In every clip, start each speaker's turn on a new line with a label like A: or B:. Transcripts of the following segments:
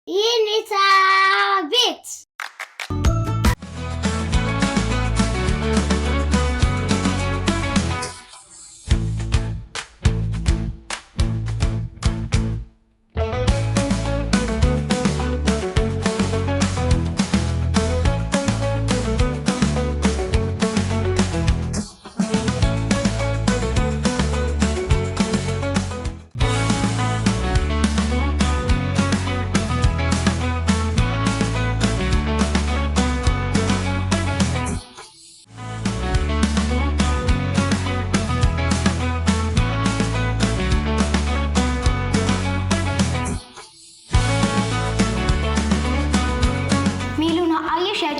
A: የኔታ ቤት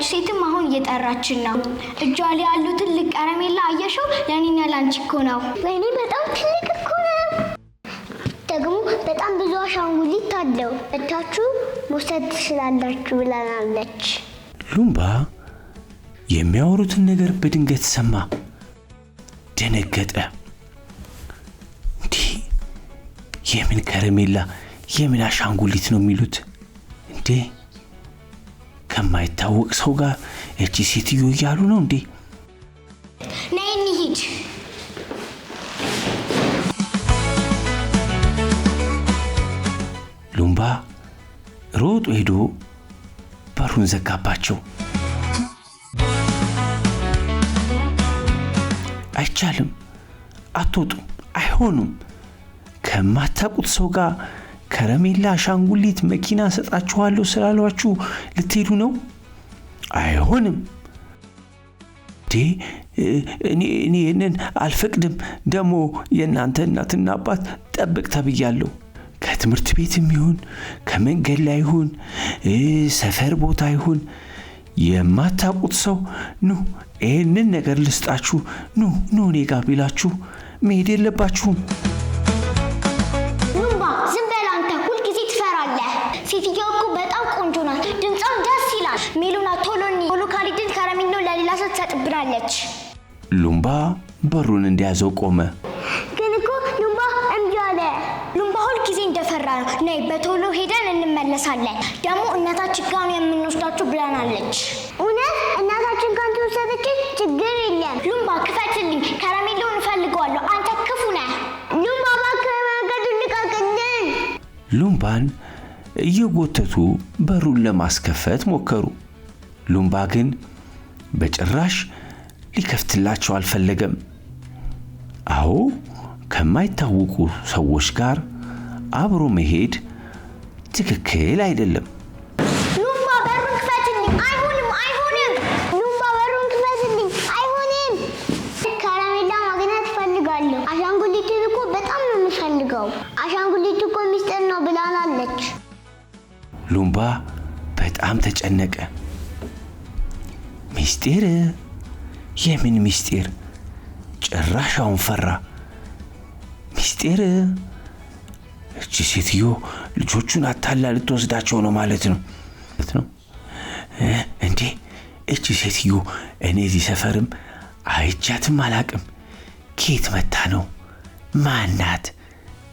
B: ሴትም አሁን እየጠራችን ነው። እጇ ላይ ያለው ትልቅ ቀረሜላ አየሽው? ለኔና ላንቺ እኮ ነው።
A: ወይኔ በጣም ትልቅ እኮ ነው። ደግሞ በጣም ብዙ አሻንጉሊት አለው። እታችሁ መውሰድ ትችላላችሁ ብላናለች።
C: ሉምባ የሚያወሩትን ነገር በድንገት ሰማ። ደነገጠ። እንዴ የምን ከረሜላ የምን አሻንጉሊት ነው የሚሉት እንዴ? ከማይታወቅ ሰው ጋር እቺ ሴትዮ እያሉ ነው እንዴ?
B: ነይ እንሂድ።
C: ሉምባ ሮጦ ሄዶ በሩን ዘጋባቸው። አይቻልም፣ አትወጡም፣ አይሆኑም። ከማታውቁት ሰው ጋር ከረሜላ አሻንጉሊት መኪና ሰጣችኋለሁ ስላሏችሁ ልትሄዱ ነው? አይሆንም። እኔ እነን አልፈቅድም። ደሞ የእናንተ እናትና አባት ጠብቅ ተብያለሁ። ከትምህርት ቤትም ይሁን ከመንገድ ላይ ይሁን ሰፈር ቦታ ይሁን የማታውቁት ሰው ኑ ይህንን ነገር ልስጣችሁ ኑ እኔ ጋር ቢላችሁ መሄድ የለባችሁም።
B: ሴትዮዋ እኮ በጣም ቆንጆ ናት። ድምጿም ደስ ይላል። ሜሉና ቶሎ ካሊድን ከረሜላው ለሌላ ሰው ትሰጥብናለች።
C: ሉምባ በሩን እንዲያዘው ቆመ።
A: ግን እኮ ሉምባ እምቢ አለ።
B: ሉምባ ሁል ጊዜ እንደፈራ ነው። ነይ በቶሎ ሄደን እንመለሳለን። ደግሞ እናታችን ጋር ነው የምንወስዳችሁ ብላናለች።
A: እውነት? እናታችን ጋር ተወሰደች? ችግር የለም።
B: ሉምባ ክፈትልኝ፣ ከረሜላውን እፈልገዋለሁ። አንተ ክፉ ነህ።
A: ሉምባ እባክህ መንገዱን ልቀቅልን።
C: ሉምባን እየጎተቱ በሩን ለማስከፈት ሞከሩ። ሉምባ ግን በጭራሽ ሊከፍትላቸው አልፈለገም። አዎ ከማይታወቁ ሰዎች ጋር አብሮ መሄድ ትክክል አይደለም።
B: ሉምባ በሩን ክፈትልኝ። አይሆንም።
A: ሉምባ በሩን ክፈትልኝ። አይሆንም። ከረሜላ ማግኘት እፈልጋለሁ። አሻንጉሊቱን እኮ በጣም ነው የምፈልገው። አሻንጉሊቱ እኮ ሚስጥር ነው ብላናለች።
C: ሉምባ በጣም ተጨነቀ። ሚስጢር? የምን ሚስጢር? ጭራሻውን ፈራ። ሚስጢር? እቺ ሴትዮ ልጆቹን አታላ ልትወስዳቸው ነው ማለት ነው። እንዴ እቺ ሴትዮ እኔ እዚህ ሰፈርም አይቻትም አላቅም። ኬት መታ ነው? ማናት?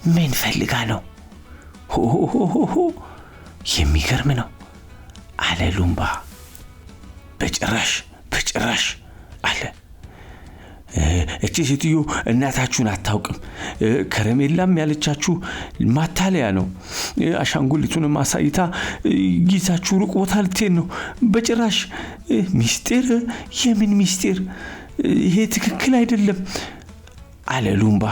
C: ምን ፈልጋ ነው? ሆ የሚገርም ነው አለ ሉምባ። በጭራሽ አለ። እቺ ሴትዮ እናታችሁን አታውቅም። ከረሜላም ያለቻችሁ ማታለያ ነው። አሻንጉሊቱን ማሳይታ ጊዜያችሁ ሩቅ ቦታ ልትሄድ ነው። በጭራሽ ሚስጢር? የምን ሚስጢር? ይሄ ትክክል አይደለም አለ ሉምባ።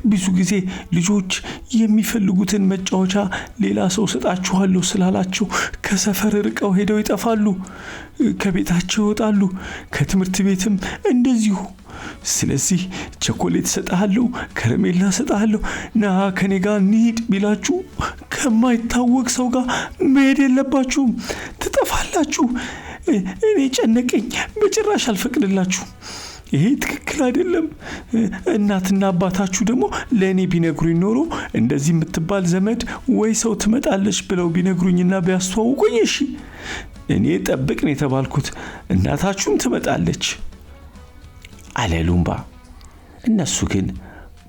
C: ብዙ ጊዜ ልጆች የሚፈልጉትን መጫወቻ ሌላ ሰው ሰጣችኋለሁ ስላላቸው ከሰፈር ርቀው ሄደው ይጠፋሉ። ከቤታቸው ይወጣሉ። ከትምህርት ቤትም እንደዚሁ። ስለዚህ ቸኮሌት ሰጣለሁ፣ ከረሜላ ሰጣለሁ፣ ና ከኔ ጋር እንሂድ ቢላችሁ ከማይታወቅ ሰው ጋር መሄድ የለባችሁም። ትጠፋላችሁ። እኔ ጨነቀኝ። በጭራሽ አልፈቅድላችሁ። ይሄ ትክክል አይደለም። እናትና አባታችሁ ደግሞ ለኔ ቢነግሩኝ ኖሮ እንደዚህ የምትባል ዘመድ ወይ ሰው ትመጣለች ብለው ቢነግሩኝና ቢያስተዋውቁኝ እሺ፣ እኔ ጠብቅ ነው የተባልኩት። እናታችሁም ትመጣለች አለ ሉምባ። እነሱ ግን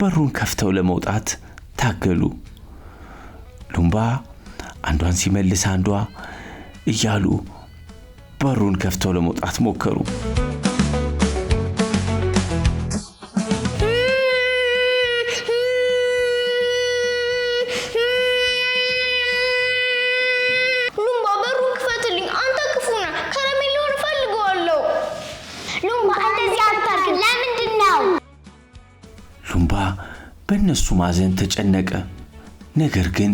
C: በሩን ከፍተው ለመውጣት ታገሉ። ሉምባ አንዷን ሲመልስ አንዷ እያሉ በሩን ከፍተው ለመውጣት ሞከሩ።
B: ሉምባ በሩን ክፈትልኝ፣ አንተ ክፉ ነህ። ከረሜላውን እፈልገዋለሁ። ሉምባ እንደዚህ አታርግ። ለምንድን ነው?
C: ሉምባ በእነሱ ማዘን ተጨነቀ። ነገር ግን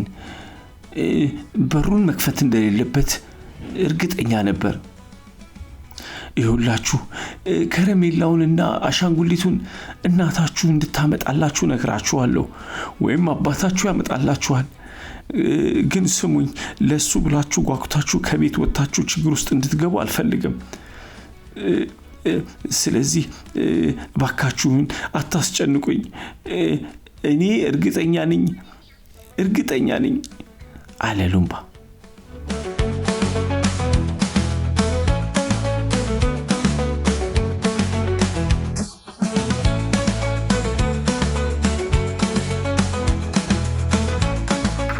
C: በሩን መክፈት እንደሌለበት እርግጠኛ ነበር። ይሁላችሁ ከረሜላውንና አሻንጉሊቱን እናታችሁ እንድታመጣላችሁ ነግራችኋለሁ፣ ወይም አባታችሁ ያመጣላችኋል። ግን ስሙኝ፣ ለሱ ብላችሁ ጓጉታችሁ ከቤት ወጣችሁ ችግር ውስጥ እንድትገቡ አልፈልግም። ስለዚህ ባካችሁን አታስጨንቁኝ። እኔ እርግጠኛ ነኝ አለ ሉምባ።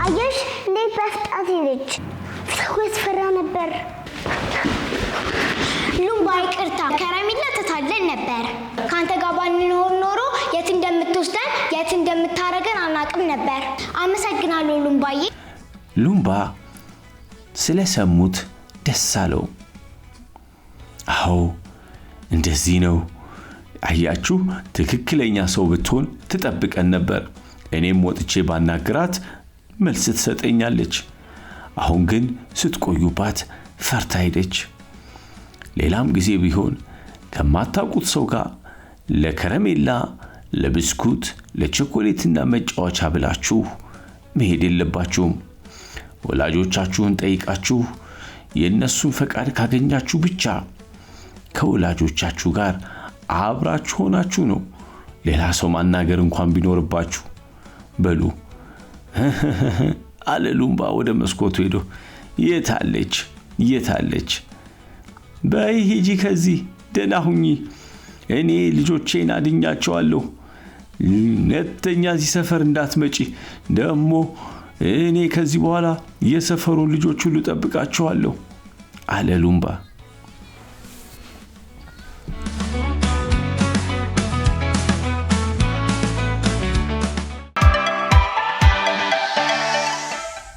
A: አየሽ እንዴት በፍጣት ሄደች። ሰው ያስፈራ ነበር።
B: ሉምባ ይቅርታ፣ ከረሜላ ተታለን ነበር። ካንተ ጋር ባንኖር ኖሮ የት እንደምትወስደን የት እንደምታረገን አናቅም ነበር። አመሰግናለሁ ሉምባዬ።
C: ሉምባ ስለሰሙት ደስ አለው። አዎ እንደዚህ ነው። አያችሁ፣ ትክክለኛ ሰው ብትሆን ትጠብቀን ነበር። እኔም ወጥቼ ባናግራት መልስ ትሰጠኛለች። አሁን ግን ስትቆዩባት ፈርታ ሄደች። ሌላም ጊዜ ቢሆን ከማታውቁት ሰው ጋር ለከረሜላ፣ ለብስኩት፣ ለቸኮሌትና መጫወቻ ብላችሁ መሄድ የለባችሁም። ወላጆቻችሁን ጠይቃችሁ የእነሱን ፈቃድ ካገኛችሁ ብቻ ከወላጆቻችሁ ጋር አብራችሁ ሆናችሁ ነው ሌላ ሰው ማናገር እንኳን ቢኖርባችሁ። በሉ አለ ሉምባ ወደ መስኮቱ ሄዶ። የታለች? በይ ሂጂ ከዚህ፣ ደህና ሁኚ። እኔ ልጆቼን አድኛቸዋለሁ። ሁለተኛ እዚህ ሰፈር እንዳትመጪ። ደግሞ እኔ ከዚህ በኋላ የሰፈሩን ልጆች ሁሉ ጠብቃቸዋለሁ አለ ሉምባ።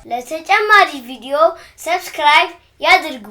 D: ለተጨማሪ ቪዲዮ ሰብስክራይብ ያድርጉ።